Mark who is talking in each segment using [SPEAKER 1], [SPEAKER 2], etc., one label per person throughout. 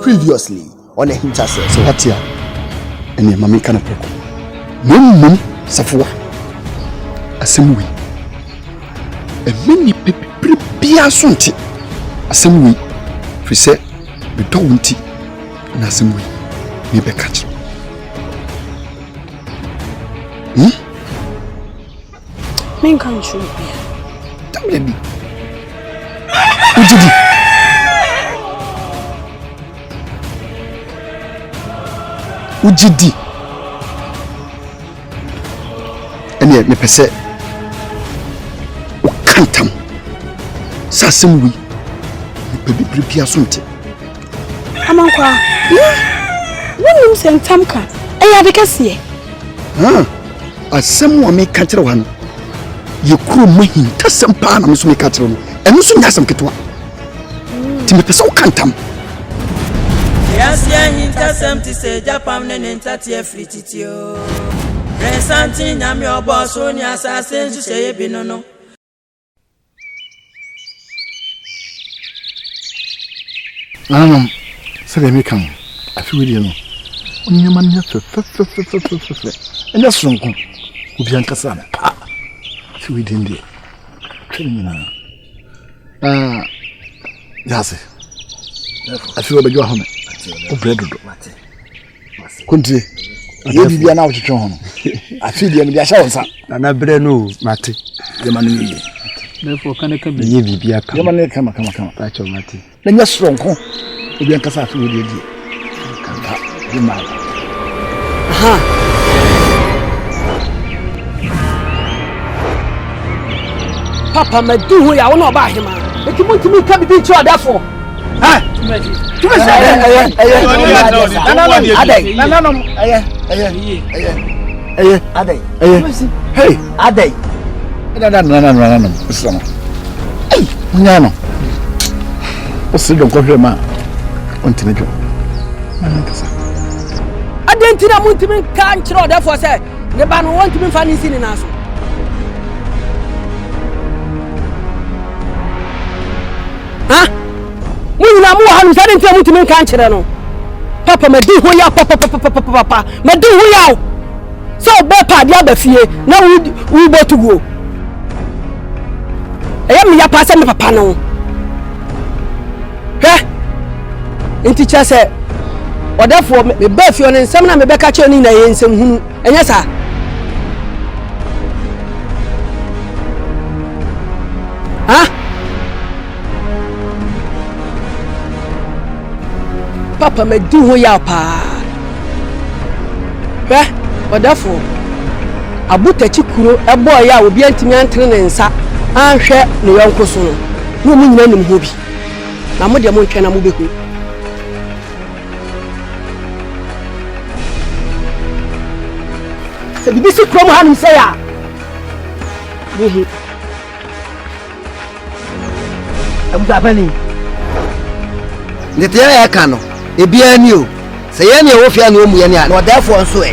[SPEAKER 1] Previously on a Hinterset. So what here? And your mammy can approach. No, Safua. Assembly. A many people be a sunti. Assembly. Preset. The Downty. And assembly. Maybe catch.
[SPEAKER 2] Men can't show me.
[SPEAKER 1] Don't let me. What did you? Ujidi ene me pese o kantam sasem wi me bibiri bia sonte
[SPEAKER 2] amankwa wonim sentam ka eya de kase
[SPEAKER 1] asem wo me ka kire wa no ye kuro mahin tasem pa na me so me ka kire no eno so nyasem ketwa ti me pese o kantam.
[SPEAKER 3] Yes, Hintasem to say Japan and Entatia Frititio. Resantin, I'm your boss, only assassin to say Binono.
[SPEAKER 1] Say, me come. I feel you know. When your man has and that's wrong. Who be Ancasana? See, we didn't do training now. That's it. I feel about your home. O bread do mate kunti ye bibia na otwetwe ho no afi de me dia sha wonsa na bre no mate ye manu ye
[SPEAKER 4] therefore kan ka be
[SPEAKER 1] ye bibia ka ye manu kama ta cho mate na nya sronko obi ankasa afi wo de di kanta di ma aha
[SPEAKER 5] papa madu ho ya wo na ba hema etumuntimi ka bibi cho adafo ha tu me say
[SPEAKER 1] hey adai no islam hey munyano osido kohwema ontime jo mankasa
[SPEAKER 5] adentina muntimi kan kiro adafo say ne ba no wontimi fa ni sini na so ha Muna mu hanu sare ntia mutimi kan kire no papa madi ho ya papa madi ho ya so be pa dia ba fie na wu botugo eyam ya pa se me papa no he enti cha se odafo me ba fie no nsem na me be ka kire ni na ye nsem hunu enya sa ha papa me di ho ya pa odafo abutachi kuro ebo ya obi antimi antre ne nsa anhwe ne yonko so no no mu nyina nim ho bi na mo de mo ntwe na mo behu se bibi si krom hanum se ya behu abani
[SPEAKER 6] ndete ya ka no ebia ni o se ye ne wo fia no mu ye ne na odafo nso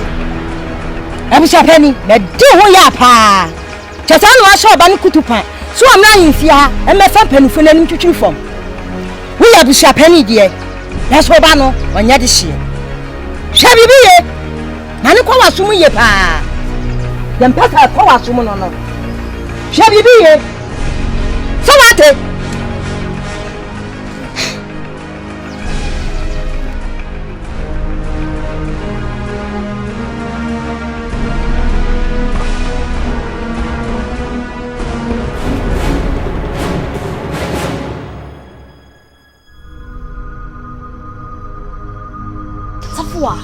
[SPEAKER 7] Abisha Penny, but do ya pa. Chasano was so ban kutupan. So I'm not in fear, and my family for them to chew from. We are Bishop Penny, dear. That's what Bano, when you're this year. Shall we be it? Nanuka sumu ye pa. Then pass our power sumo no. Shall we be it? So what?
[SPEAKER 2] Safwa.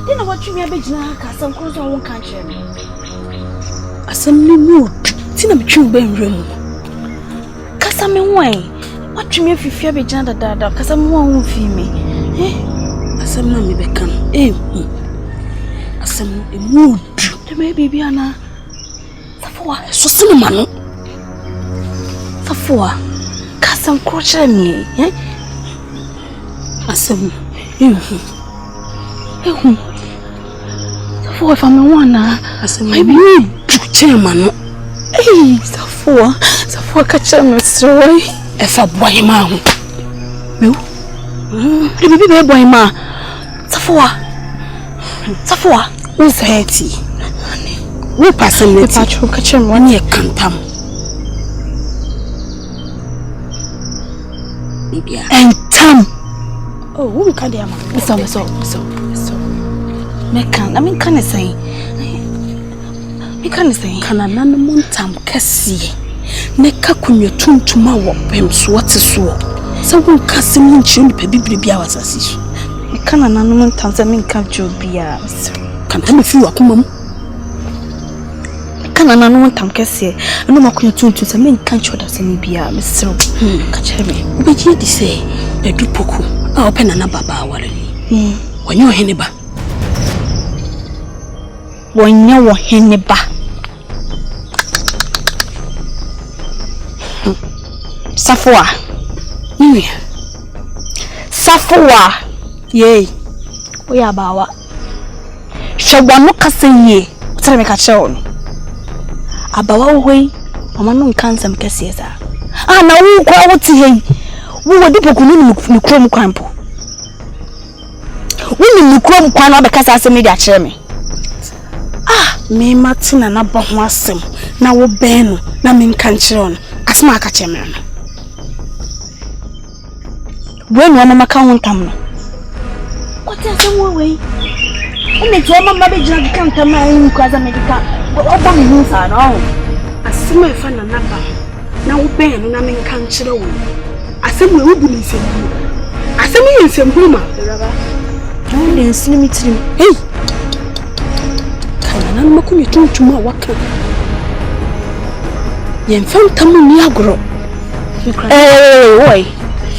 [SPEAKER 2] Didn't watch me a big some clothes on one country.
[SPEAKER 5] Assembly mood. Tina me chew ben room. Kasame way. Watch me if you fear be janda dada. Kasame won't feel me. Assembly me become. Assembly mood. The baby Anna. Safwa. So cinnamon. Safwa. Kasam crochet me. Assembly. Safwa if I'm one. Assembly. Maybe you do chairman. Hey, Safwa catch me story. If a boy ma. No. The baby boy ma. Safwa. Who's healthy? Who person let you catch him 1 year cantam? And tam. Oh, who can you? So. Mekan, I mean, can I say? Can I none montam cassie? Neka kun your tune to my walk, what is so? So won't cassim in tune, baby hours as ish. Can I none montams I mean capture beer? Can't tell me if you are come. Can I none montam cassie? No more kun your tune to some can't show us any beer, Mr. Catch me. But you say, a do poku, I'll open another baba. When you're Henneba. When you're Henneba. Safwa. Safwa. Yay. We are bawa. Shawano kasenye. Tell me catch on. Abawa way. Mama no cancer mkasieza. Na wu kwa wuti hei. Wu wadi pokununi mukrom kwampo. Wuni mukrom kwano abekasa asemi dia kire me. Me Martina na ba ho asem. Na wo ben no na me nka kire on. Asma aka kire me no. When one mama can tam no. What is the way? And it's your mama be drag can tam in cause America. Oba me hu sa no. Asema e fa na naba. Na wo ben na me nka kire wo. Asema we bu ni nsem. Asema ye nsem huma. Don't listen me to him. Hey. Kana na makunye tuntuma waka. Ye mfam tam ni agro. Oi.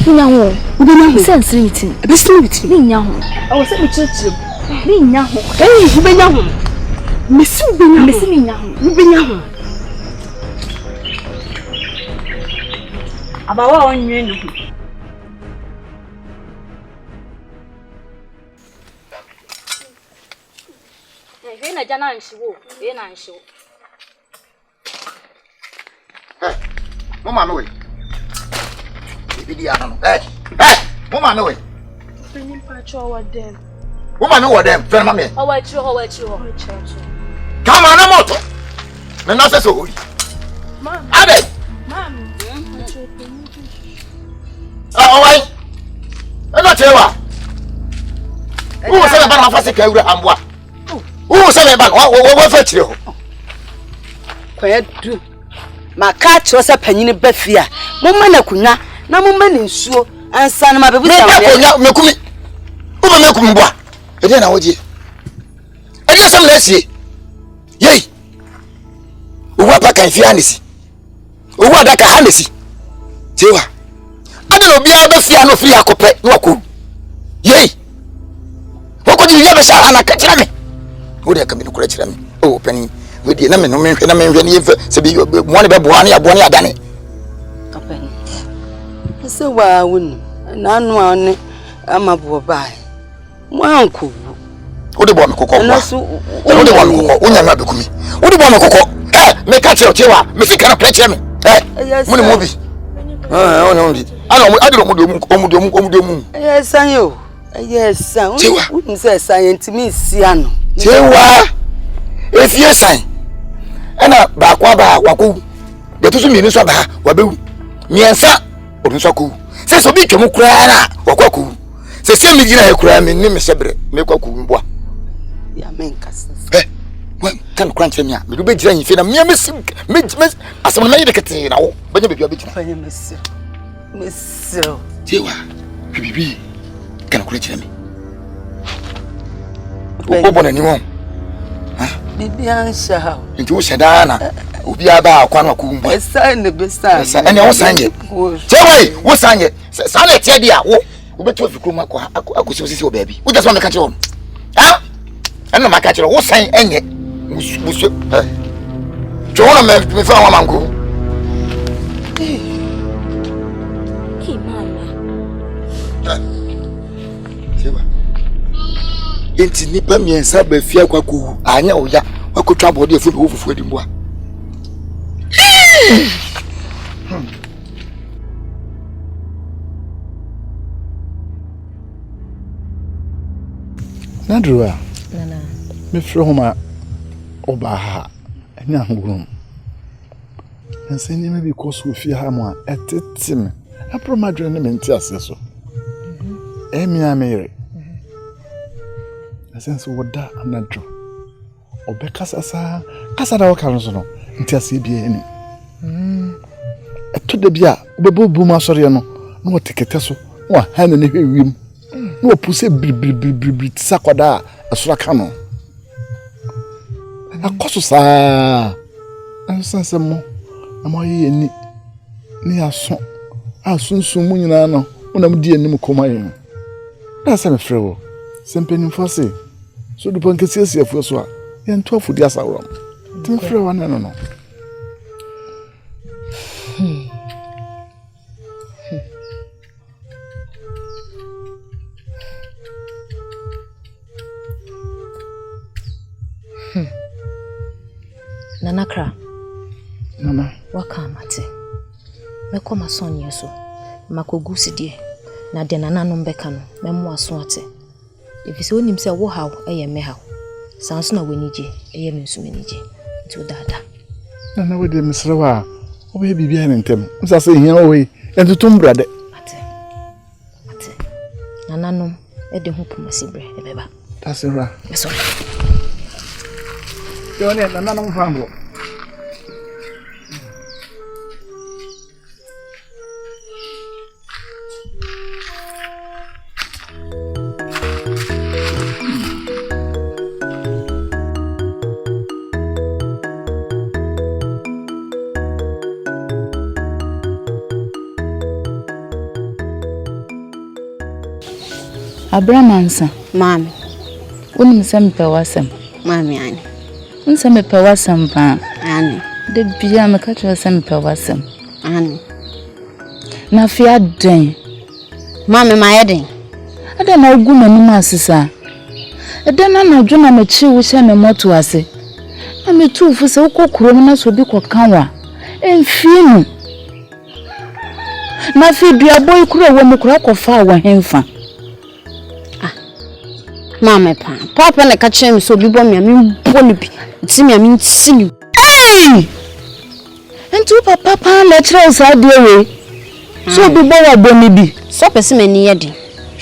[SPEAKER 5] Nyaho. Ubenya sense meeting. Ebisini meeting. Ni nyaho. Awo se me church. Ni nyaho. Ubenya ho. Mesi ubenya. Mesi ni nyaho. Ubenya ho. Abawa onwe no. Na jana nshiwo. Na nshiwo.
[SPEAKER 6] Mama no we. Bidi ya no. Mama no we.
[SPEAKER 2] Bring patch over them.
[SPEAKER 6] Woman no we them. Friend mama.
[SPEAKER 2] How about you?
[SPEAKER 6] Come on, moto. Me na se so hori.
[SPEAKER 2] Mom.
[SPEAKER 6] Abe.
[SPEAKER 2] Mom.
[SPEAKER 6] Why? Ena chewa. Who say ba na fa se ka wura amboa? Who say ba wo fa chire ho?
[SPEAKER 7] Kwedu. Maka chose panyine bafia. Momma na kunwa na momma ni nsuo ansa na mabebu sa
[SPEAKER 6] wo. Mekumi. Uba mekumi boa. Ede na woje. Ede sam na sie. Yei. Uwa pa kan fia nisi. Uwa da ka hanisi. Tewa. Ade no bia bafia no fia akopɛ na wako. Yei. Wako di ya be sha ana ka kira me. Wo de ka me no kura kira me. O pani. We di na me no menhwe na menhwe ni efe se bi mo ne be boa ne abo ne adane.
[SPEAKER 7] Kapani. Se wa wonu. Na anu ane amabo bai. Mo anko.
[SPEAKER 6] Wo de bo me kokko. Na so wo de bo me kokko. Wonya na bekumi. Wo de bo me kokko. Me ka kira tewa. Me fika na kira me. Mo ne mo bi. Ono bi. Ana adiro mu.
[SPEAKER 7] Yes san yo. Yes san. Wo say san yentimi sia no.
[SPEAKER 6] Tewa. Efie san. Ana ba kwa ba wako de to so mi ni so ba wa bewu miensa obi so ko se so bi twemu kura na wakwaku se se mi gina e kura mi ni me sebre me kwaku mboa
[SPEAKER 7] ya menkasa
[SPEAKER 6] wa kan crunch me a me do be gira yin fe na me asem na yede kete na wo banya be gina
[SPEAKER 7] banya mesiro
[SPEAKER 6] tewa bibi kan kura gira me Obo na ni won.
[SPEAKER 8] Bibi ansha.
[SPEAKER 6] Nti wo sheda na obi aba akwa na ko mbo.
[SPEAKER 8] Esa ne besa.
[SPEAKER 6] Esa ene wo sanje. Chewe wo sanje. Sa na tie dia wo. Wo betu afikru makwa akosi osisi obabi. Wo just want me catch you. Ha? Eno ma catch you. Wo san enye. Musu. Jona me fa wa manko. Enti nipa miensa ba fia kwaku anya oya wakotwa bode efu be fufu adi mboa
[SPEAKER 1] Nadruwa
[SPEAKER 7] Nana
[SPEAKER 1] me froma oba ha anya nguru nse ni me bi koso fie ha mo a etetem apromadwe ne menti aseso emia mere sense woda anadro obekasa sa kasa da waka nso no nti ase bia eni eto de bia obebu ma sori no no wotekete so wa hana ne hwewim no opuse bribri sakwada asura kano akoso sa ansense mo amaye ni aso asunsun mu nyina no onam di anim komaye na se me frewo sempeni fose so du pon kesi afu so a ye nto afudi asawro tim frewo na no
[SPEAKER 7] Nanakra.
[SPEAKER 1] Mama.
[SPEAKER 7] Wakamate. Meko masonye so. Makogu sidie. Na de nananom beka no. Memo aso ate. Efise onim se wo haw eye me haw. Sanso na wenije eye me nso menije. Nti odada.
[SPEAKER 1] Na we de misrewa. Obe bibia ne ntem. Nsa se hia owe. Entutum brade.
[SPEAKER 7] Ate. Nananom de ho pomasi bre ebeba.
[SPEAKER 1] Tasira.
[SPEAKER 7] Eso.
[SPEAKER 1] Yo ne nananom fambo.
[SPEAKER 9] Abramansa,
[SPEAKER 7] Mami.
[SPEAKER 9] Unim some pewasem.
[SPEAKER 7] Mami ani.
[SPEAKER 9] Unsame pewasem pa.
[SPEAKER 7] Ani.
[SPEAKER 9] De bia me catch some pewasem.
[SPEAKER 7] Ani.
[SPEAKER 9] Na fia den.
[SPEAKER 7] Mami mayeden.
[SPEAKER 9] Ada na ogu manim asesa. Eda na dwona me chi wo hye me moto ase. Na me tufu se ukokuro na so bi kokanwa. Emfie na fi dua boy kuro wo me kura kofa wo hemfa.
[SPEAKER 7] Mama pa. Papa na kache mi so bibo mi ami boni bi. Ti mi ami nsini.
[SPEAKER 9] Hey! Entu papa pa na kire usa de we. So bibo wa boni bi.
[SPEAKER 7] So pese mani ye de.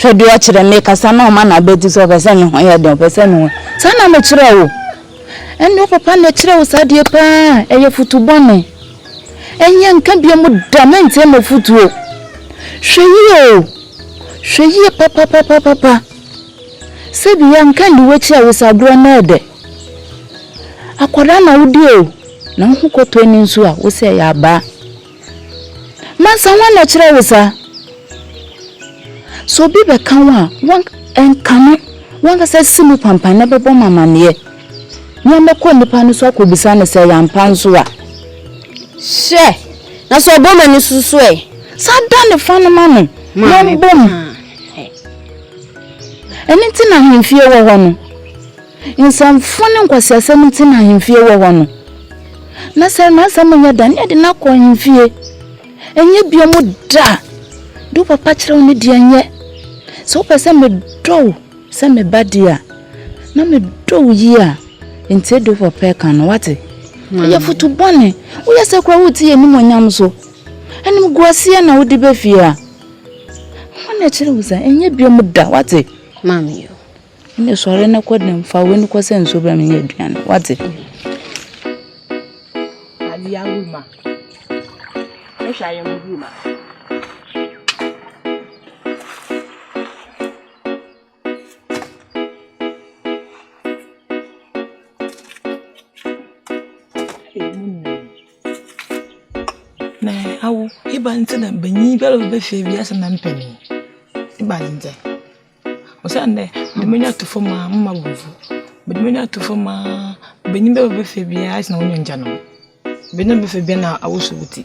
[SPEAKER 9] Hwede wa kire me kasa na o ma na bedi so pese ne ho ye de pese ne ho. Sa na me kire wo. Enu papa na kire usa de pa eye futubone. Enye nka bia mu da mente me futuo. Hweye papa. Sebi ya nka ndi wechi a wesagro na ede. Akwara na wudi o. Na nhukoto ni nso a wose ya ba. Mansa wana kire wesa. So bi be kanwa wan enkano wanga se simu pampan na bebo mamane. Nyame ko nipa no so akobisa na se ya mpanso a.
[SPEAKER 7] She. Na so boma ni susu e.
[SPEAKER 9] Sa da ne fa no ma no.
[SPEAKER 7] Mami bom.
[SPEAKER 9] Enti na hemfie wo ho no. Nsamfo ne nkwasiasem enti na hemfie wo ho no. Na se ma asam nya dan e de na ko hemfie. Enye biomu da. Do papa kire wo ne de enye. So pese me do, se me badia. Na me do yi a. Enti do papa ka no wate. Ya futu bone. Wo yesa kwa wuti ye nim onyam so. Enim guasie na wo de be fie a. Wona kire wo za enye biomu da wate.
[SPEAKER 7] Mami yo.
[SPEAKER 9] Ine sore na kwadem fa weni kwa senso bra me aduane. Wate?
[SPEAKER 5] Ali awuma. E sha ye muduma.
[SPEAKER 10] Na awo iba ntina banyi belo be fe bia se na mpani. Iba nje. Osande de menya to foma mama buvu. Be de menya to foma banyi belo be fe bia se na wonyo nja no. Be no be fe bia na awoso wuti.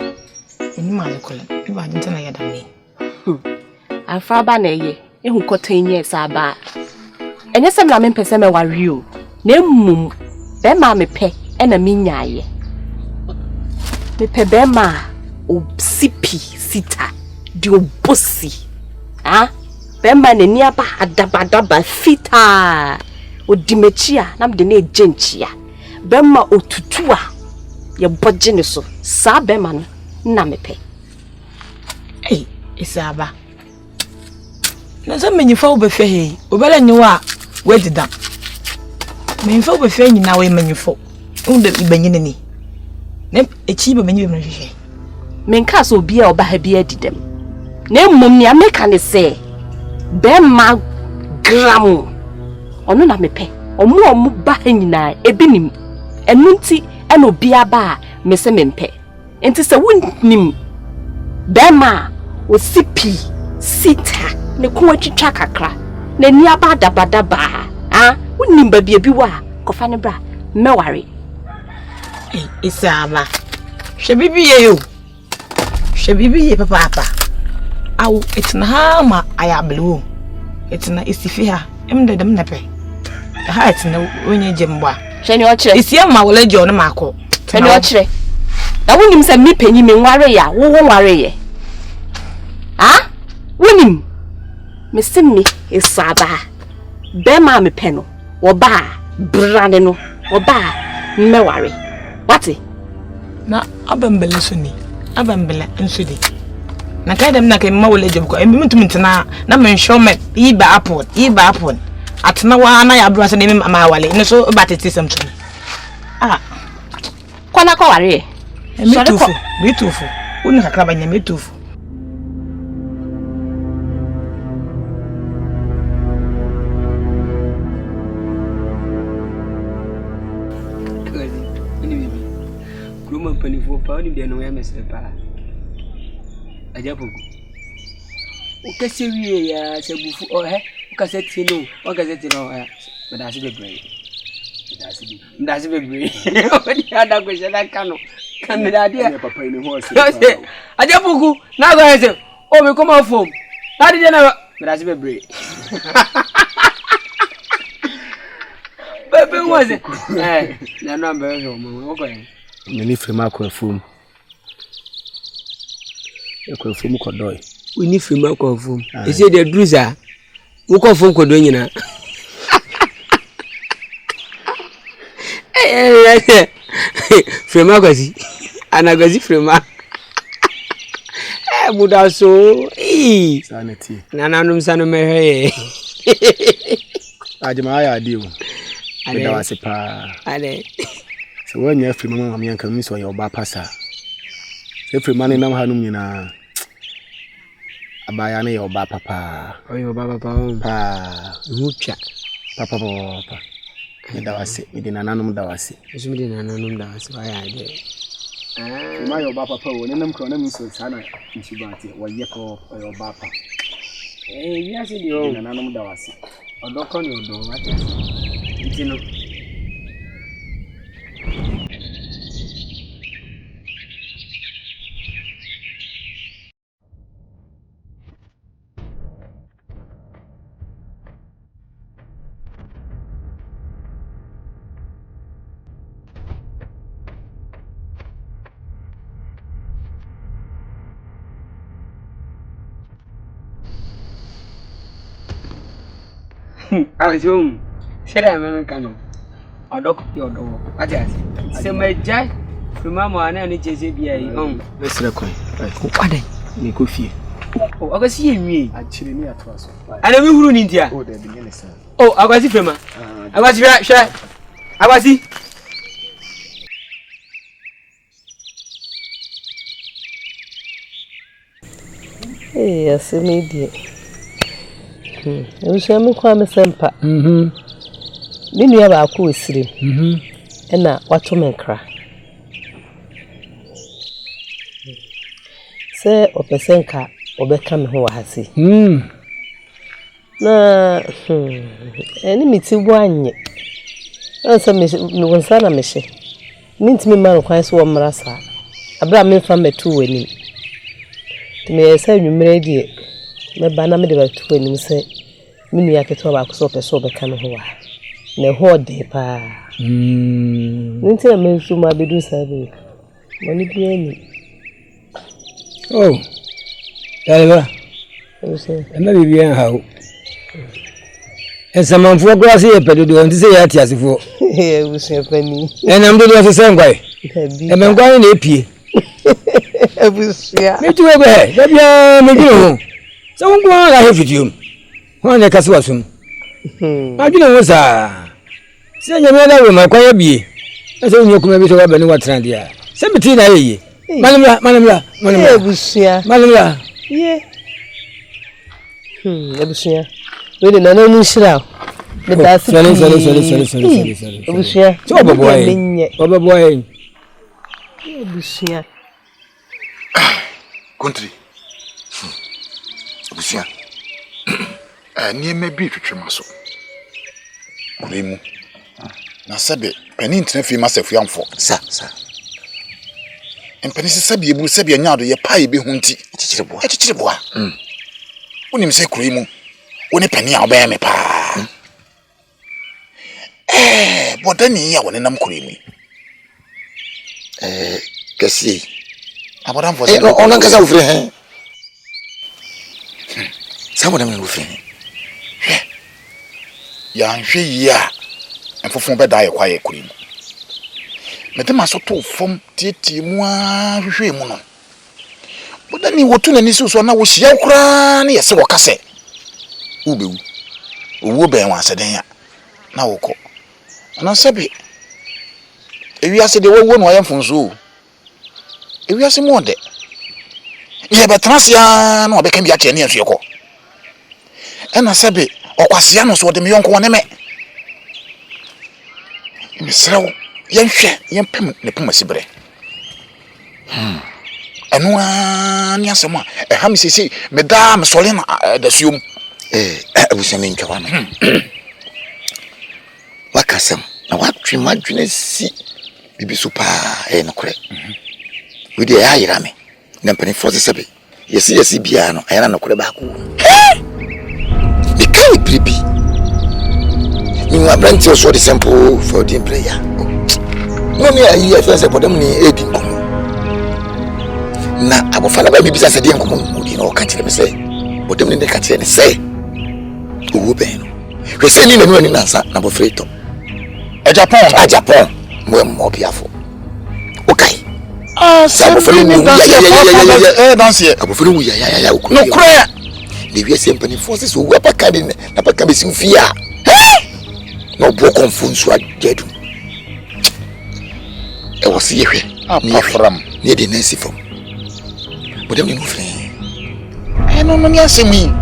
[SPEAKER 10] Eni ma le kola. Iba ntina ya da me.
[SPEAKER 11] Afa ba na ye. Ehu kotenye sa ba. Enye sem na me pese me wari o. Na mmum be ma me pe e na me nyaaye. Me pe be ma o sipi sita di obosi. Ah? Be ma na ni aba adabadaba fita. O dimechia na me de na ejenchia. Be ma otutua ye boje ne so. Sa be ma no na me pe.
[SPEAKER 10] Isaba. Na so menyifa wo be fe he. Obele nyiwa wedida. Menyifa wo be fe nyina we menyifo. Unde ibanyine ni. Ne echi be menyi be menhwehwe.
[SPEAKER 11] Menka so obi a oba ha bi adidem. Na mmom ni ameka ne se be ma gram. Ono na mepe. Omo ba ha nyina ebinim. Enu nti ena obi aba me se mempe. Enti se wonnim be ma o sipi sita ne ko atwitwa kakra na ni aba dabadaba ah wonnim ba bia bi wa kofa ne bra meware
[SPEAKER 10] Isaba shebibi ye yo shebibi ye papa awu etina ha ma ayablu etina isifi ha emde dem nepe ha etina onye jemba
[SPEAKER 11] hwani o kire
[SPEAKER 10] isia ma wole je ono mako
[SPEAKER 11] hwani o kire da wonnim se me panyi me nware ya wo nware ye ah wonim mesimi Isaba be ma me pe no wo ba brane no wo ba meware wati
[SPEAKER 10] na abambele suni abambele nsudi na kai dem na kai ma wole jebko em mutum ntina na men show me iba apple atna wa na ya bro se na me ma wale ne so ba tete sam tumi ah
[SPEAKER 11] kwana ko ware
[SPEAKER 10] mitufu unu kakra banya mitufu
[SPEAKER 12] Panifo pa oni bia no ya mesepa ajapoku o kase wie ya sebufu o he o kase tino o kase tino ya medasi bebre o di ada ko je na kanu kamera dia
[SPEAKER 1] papa ni ho
[SPEAKER 12] ajapoku na go ese o me come from na di na medasi bebre bebe waze na no ambe ho mo ko
[SPEAKER 4] Meni frema kwa fum. Kwa fum ko doy.
[SPEAKER 12] Uni frema kwa fum. Ese de druza. Wo kwa fum ko do nyina. Frema kwa si. Anagazi frema. Buda so.
[SPEAKER 1] Sanity.
[SPEAKER 12] Nananum sanu mehwe.
[SPEAKER 1] Ajima ya adiwo. Beda wasepa.
[SPEAKER 12] Ale.
[SPEAKER 1] So when you free mama me anka miso your ba pasa. Se free man na hanum nyina. Abaya na your ba papa.
[SPEAKER 12] Oyo ba papa.
[SPEAKER 1] Pa.
[SPEAKER 12] Mucha.
[SPEAKER 1] Papa. Beda wase. Me dina nanum da wase.
[SPEAKER 12] Esu me dina nanum da wase. Why ade.
[SPEAKER 1] Ma your ba papa wo nenam kro na miso sana nsubati. Wo yeko your ba papa.
[SPEAKER 12] Ya se di o.
[SPEAKER 1] Nanum da wase.
[SPEAKER 12] Odoko ni odo wate. Itino. Alison, será americano. Odok yodo. Ati. Se meja, fuma mo ana ni chese bia yi.
[SPEAKER 1] Besre kon.
[SPEAKER 12] Ko kwade.
[SPEAKER 1] Ni ko fie.
[SPEAKER 12] Oh, agasi enwie.
[SPEAKER 1] Achire ni ato aso.
[SPEAKER 12] Ana mi huru ni ntia.
[SPEAKER 1] Oh, de bi ne sa.
[SPEAKER 12] Oh, agasi fema. Agasi hwe. Agasi.
[SPEAKER 13] Asemedi. Nshame kwa mesempa. Ninu ya ba akọ osire. Na wato menkra. Say o pesenka obeka me ho wa hase. Na eni mitibu anye. Ansa me wonsa na mehye. Mintimi ma kwan so womra sa. Abra me fa metu wani. Me say nwumre die. Me ba na me de batu wani se. Minu ya keto ba so peso obeka me ho wa. Na ho de pa. Ninti na me so ma bedu sabe. Mani bi ani.
[SPEAKER 12] Oh. Daliba. Ema bibi en hawo. Esamanfo grasi e pedodo nti se ya ti asefo.
[SPEAKER 13] Eh, busia pani.
[SPEAKER 12] Enam do do se ngwai. E me ngwai na epie.
[SPEAKER 13] Busia.
[SPEAKER 12] Me tuwe be, da bia me dwene ho. Se wo ngwa la hefidium. Ho na kase wasum. Ma dwene ho sa. Se nyame da we ma kwaya bie. Ese nyo kuma bi so ba bani watran dia. Se biti na yeye. Manamla.
[SPEAKER 13] Eh, busia.
[SPEAKER 12] Manamla.
[SPEAKER 13] Ye. Ebusia. We de nana nu shira. Me da si. Sorry. Ebusia.
[SPEAKER 12] So oboboy.
[SPEAKER 13] Ebusia.
[SPEAKER 1] Country. Ebusia. Ni me bi twetwema so. Kuremu. Na sabe, pani ntena fi masefu yamfo. Sa. Empani sabe ebu sabe anyado ye pae be hunti. Echichireboa. Unim se kuremu. Oni pani a oba me pa. Bodani ya woni nam kuremu.
[SPEAKER 6] Kasi.
[SPEAKER 1] Abodan fo
[SPEAKER 6] se. Onan kasa ufre he. Samo dem ufre.
[SPEAKER 1] Ya nhwe ya. Enfofon be da ye kwaye kuremu. Metema so to fom titi mu a hwehwe mu no. Bodani wotu na nisi so na wo hia kura na yese wo kase. Ubewu. Owo ben wa seden ya. Na woko. Ana sebe. Ewi ase de wo no ayemfonso. Ewi ase mo de. Ye betrasia na obeka bia che ne enso yeko. Ena sebe okwasia no so de me yonko wona me. Misrawo yenhwe yempem ne pema sibre. Anu ani asema ha mi sisi me da me sole na da suom.
[SPEAKER 6] Abusame ntwa na. Wakasam na watwe madwene si bibi so pa no kore. We dey ayira me. Na mpani force sebe. Yesi bia no ayira no kore ba ko. The kind creepy. You branch so the simple for the prayer. No me ayi afense podem ni edi nkomo. Na abofala ba bibisa se de nkomo mudi na o ka kire me se. Podem ni de ka kire ne se. Owo ben no. Hwe se ni na no ni nansa na bofreto.
[SPEAKER 1] A Japan.
[SPEAKER 6] Mo biafo. Okay.
[SPEAKER 1] Abofre ni danse.
[SPEAKER 6] Abofre wu ya.
[SPEAKER 1] No kura.
[SPEAKER 6] The we simply forces who were back in na baka be fear. No bo confunso ajedu. E wo se yehwe.
[SPEAKER 1] Apafram.
[SPEAKER 6] Ne de nasi fom. Bodem ni no frɛ.
[SPEAKER 1] No ni asemi.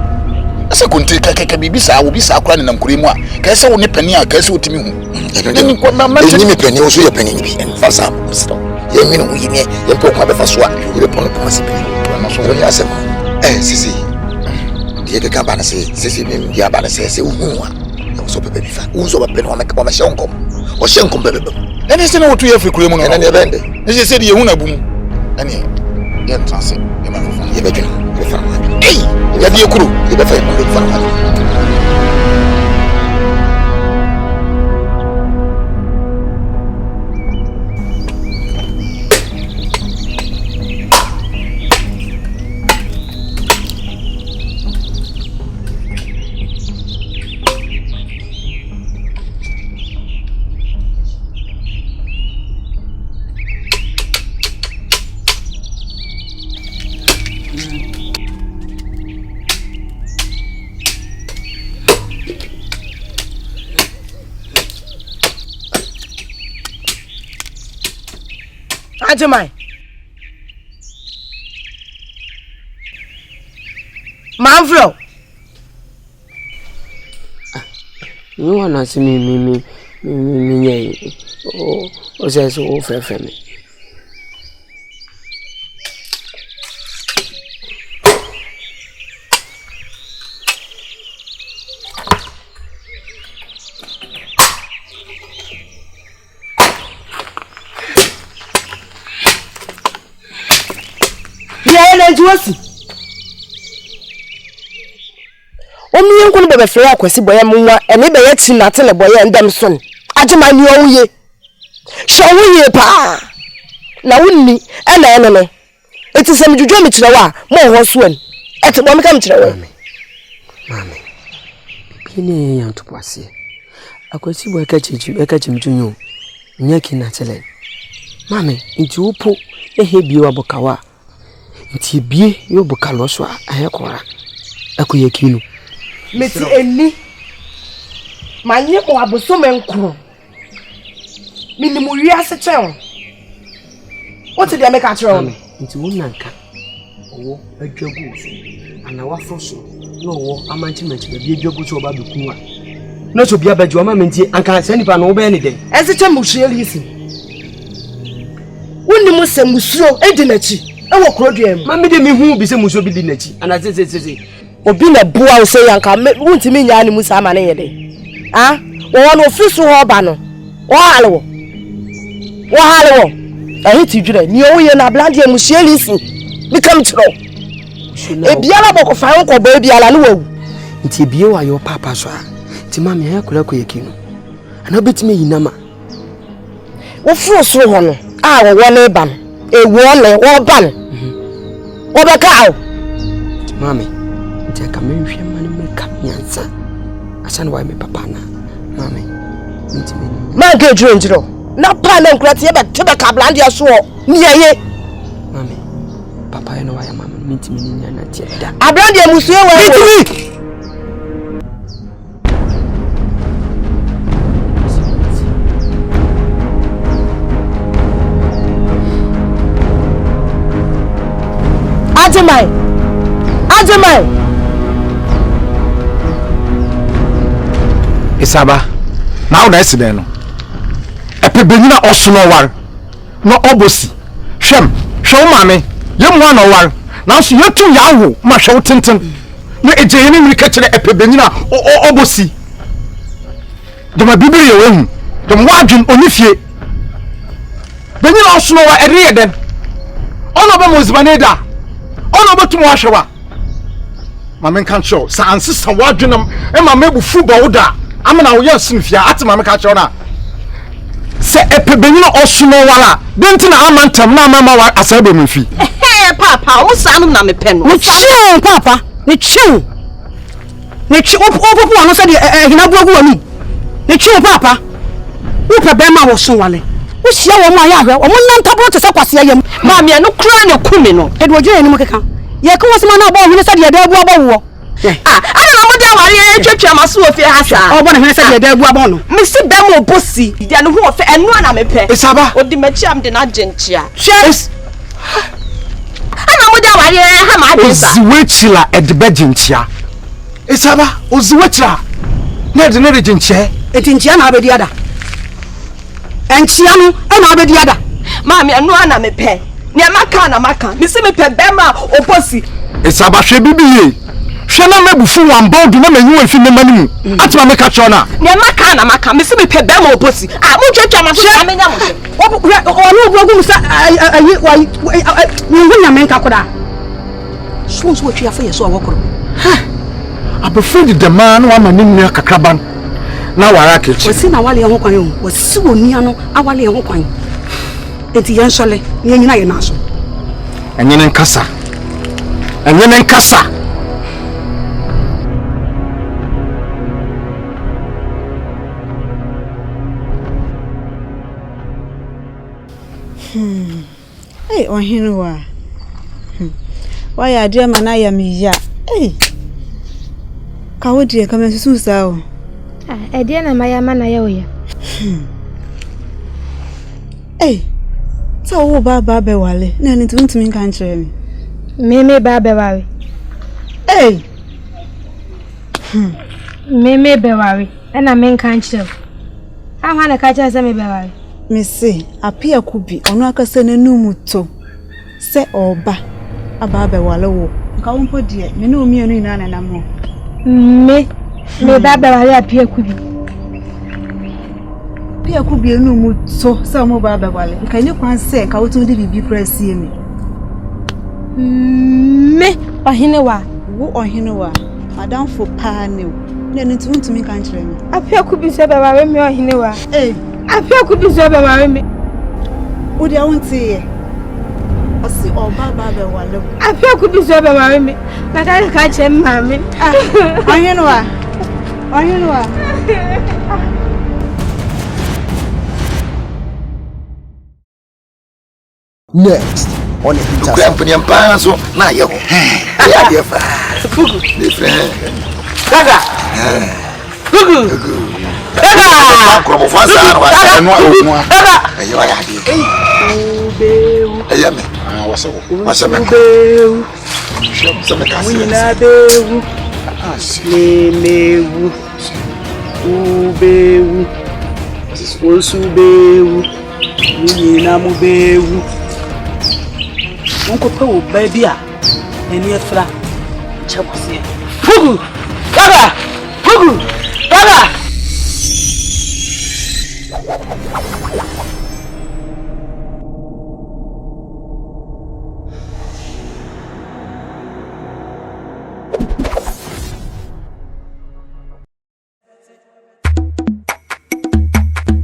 [SPEAKER 1] Asa konti kaka bibisa wo bisa akra ne nam kuremu a. Ka se wo ne pani a ka se wo timi hu.
[SPEAKER 6] Ni ko na me pani wo so ye pani bi. Fa sa. Ye mi no yi ne ye pokwa be fa so a. Ye pon pon se pani. Na so wo ya asem. Sisi. Ye de ka ba na se sisi me ya ba na se hu a. So pepe bi fa. Wo so ba pe no ma ka ma shenkom. O shenkom bebe.
[SPEAKER 1] Ene se na wo tu ye frikure mu no.
[SPEAKER 6] Ene ne bende.
[SPEAKER 1] Ne se de ye hu na bum. Ene ye transe. Ye ma fofo.
[SPEAKER 6] Ye be dwene. Ye fa ma.
[SPEAKER 1] Ya de ekuru.
[SPEAKER 6] Ye be fa ye fa ma.
[SPEAKER 5] Ajimai. Manfro.
[SPEAKER 8] You want to see me, oh, says, oh, fair family.
[SPEAKER 5] wasi omi nkunu bebe fere akwasi boye munwa ene be ye chi na tele boye ndam son agema ni owuye showuye pa na wunni ena ene no eti se mjuju mi kire wa mo ho so an eti bo mi ka mi kire wa
[SPEAKER 8] mami bini ya ntupwase akwasi boye ka chimjunyo nyaki na tele mami nti upo ehebi wa bokawa nti bie yo bokalo so ayekora akoyekinu
[SPEAKER 5] meti eni manye mo aboso menkro minimu wiase chen what did I make a try
[SPEAKER 8] nti wonanka owo adwagu so ana wafo so no wo amanchimanchi ba bi adwagu so ba bekunwa na so bia badwo ma menti anka sanipa no wo be ne den
[SPEAKER 5] eze che muhwe lisi wonni musem musuro edi nachi ewo krodua
[SPEAKER 8] ma me de me hu bi se musuro bi di nachi ana se
[SPEAKER 5] obi na bua o se yanka wonti me nya ne musa ma ne yede ah wo no ofisu ho ba no wo halewo ahiti dwure ni owo ye na blande muhwe lisi bikam chiro e biara boko fa wo ko ba biara ne wawu
[SPEAKER 8] nti bie wa yo papa so a ti mama ya kura ko yakinu ana betime yinama
[SPEAKER 5] wo furo so ho no a wo ne ba no e wo le wo ba no wo be ka o
[SPEAKER 8] mama nti ka me hwe mane me ka nyansa asa no wa me papa na mama nti me
[SPEAKER 5] ma ga dwure njiro na pa na nkurati e be tebe ka blande so ni ye
[SPEAKER 8] mama papa ya no wa ya mama nti me nya na tie da
[SPEAKER 5] ablande musuye wa Ajemai
[SPEAKER 1] Isaba now na esi den no epebenyina osono war no obosi hwem hwe maame yemu ana war na so yetu yawo ma hwe tenten na ejeyeni mi ka kire epebenyina obosi dema bibiri ye wehu dem wadwin onifie benyina osono wa eriye den ono be mozbaneda ono betumo ahwewa mame kan show sa ansisa wadwinam e mame bufu bawuda amena wo yasinfia ate mame ka chew na se epebenyina osono wala dentina amantam na mama wa asabe mfi
[SPEAKER 11] papa wo sanum na me pe no
[SPEAKER 5] wo chiu papa ne chiu opupu anu se de hina buagu ani ne chiu papa wo pebe ma wo so wale wo hia wo ma ya hwe wo nam tabro te se kwase ayam
[SPEAKER 11] ma me no kura ne kumi no
[SPEAKER 5] e do oje ni mo keka ye ko wasema na ba hwene se de da bu abawo
[SPEAKER 11] ana na mo da ware twetwa maso ofie hasa
[SPEAKER 5] o bona hwene se de da bu aba no
[SPEAKER 11] me si dem obosi dia no ho ofe enu ana me pe
[SPEAKER 1] Isaba
[SPEAKER 11] odi machi am de na genchia yes ana mo da ware ha ma adisa
[SPEAKER 1] oziwechila edbe genchia Isaba oziwechila na de ne genchia
[SPEAKER 5] etinchia na abedi ada enchia no e na abedi ada
[SPEAKER 11] ma me enu ana me pe ni amaka na maka mi se me pe bema obosi
[SPEAKER 1] Isaba hwe bibiye hwe na mebufu wamba du na manyi wafi ne manimu atima me ka cho na
[SPEAKER 11] ni amaka na maka mi se me pe bema obosi ah mo twetwa ma so amenya mo
[SPEAKER 5] onu ogu musa ayi ni hunya menka koda so twa fa yeso awokoro
[SPEAKER 1] abefredi the man wa manim ne kakraban na wara kechi
[SPEAKER 5] wasi na wale ho kwan wasi woni ano awale ho kwan enti yan sole ni nyina ye na so
[SPEAKER 1] enyene nkasa
[SPEAKER 14] Hey, ohinwa. Why are dear man I am ya? Hey. Kawodi kama susu sao.
[SPEAKER 2] Dear na maya mana ya oya.
[SPEAKER 14] Hey. So wo baba be wale. Na ni tuntumi kan kire mi.
[SPEAKER 2] Me baba wale.
[SPEAKER 14] Hey.
[SPEAKER 2] Me be wale. Na men kan kire. Aha na ka kire se me be wale.
[SPEAKER 14] Me say apia kubi onu akase nanum to se oba ababe wale wo nka wonpo die me no mi anu ina na mo
[SPEAKER 2] me baba wale apia kubi
[SPEAKER 14] enu mu to se mo baba wale nka ni kwan se ka wotu di bibi press ye me
[SPEAKER 2] Me ohinewa.
[SPEAKER 14] Wo ohinewa. Madam for pa ne. Ne nti wontumi kan kire me.
[SPEAKER 2] Afia ku bi se be wawe me ohinewa. Afia ku bi se be wawe me.
[SPEAKER 14] Wo dia wonti ye. Osi oba ba be wale.
[SPEAKER 2] Afia ku bi se be wawe me. Na ka kire mama.
[SPEAKER 14] Ohinewa. Ohinewa.
[SPEAKER 6] Next, on the company and Panso, now you have different.
[SPEAKER 12] Gaga! Gugu!
[SPEAKER 15] Unko pe wo baby a eni efra chebose
[SPEAKER 12] Gugu Gaga Gugu Gaga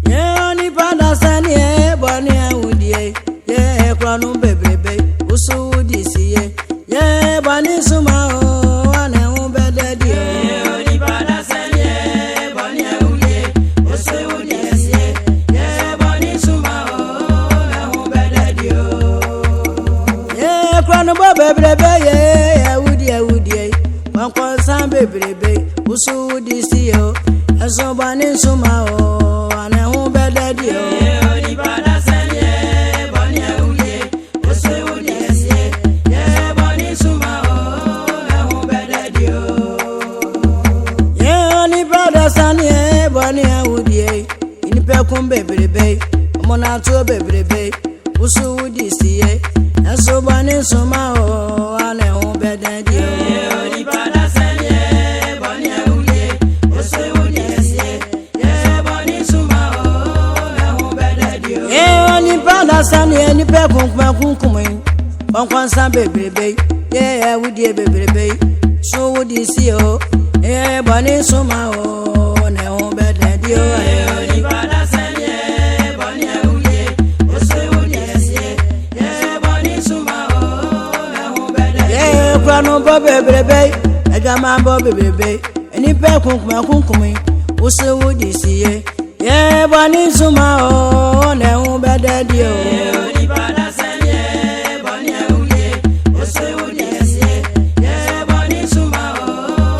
[SPEAKER 3] Yoni pada sani e boni awudie ye kwanu bebrebe usu disiye ye bani suma o ane ubededi yoni pada sani e boni awudie usu disiye ye bani suma o ane ubededi ye kwanu bebrebe ye awudie wankwansa bebrebe usu disiye eso bani suma o ane ubededi yoni pada sani e boni awudie usu disiye ye bani suma o ane ubededi yoni pada sani e boni awudie inipe kun bebrebe mona to bebrebe usu disiye eso bani suma o ane ubededi yoni pada sani e boni awudie usu disiye ye bani suma o ane ubededi yoni pada sani e ni pe kun wankwansa bebrebe ye awudie bebrebe so disiye o ye bani suma o ane ubededi yoni pada sani e boni awudie usu disiye ye bani suma o ane ubededi ye kwanu bebrebe agama bebrebe eni pe kun usu disiye ye bani suma o ane ubededi yoni pada sani e boni awudie usu disiye ye bani suma o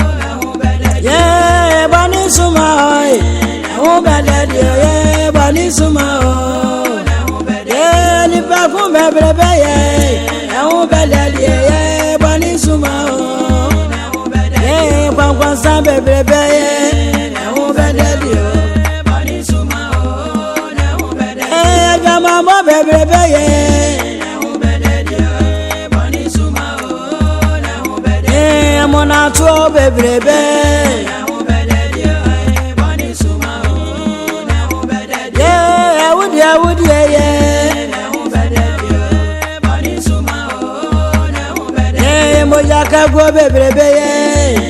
[SPEAKER 3] ane ubededi ye bani suma o ane ubededi ye bani suma o ane ubededi ye ni pe kun bebrebe ye ane ubededi ye bani suma o ane ubededi ye kwankwansa bebrebe ye ane ubededi ye bani suma o ane ubededi ye agama bebrebe ye ane ubededi ye bani suma o ane ubededi ye mona to bebrebe ane ubededi ye bani suma o ane ubededi ye awudie ye ane ubededi ye bani suma o ane ubededi ye moja ka go bebrebe ye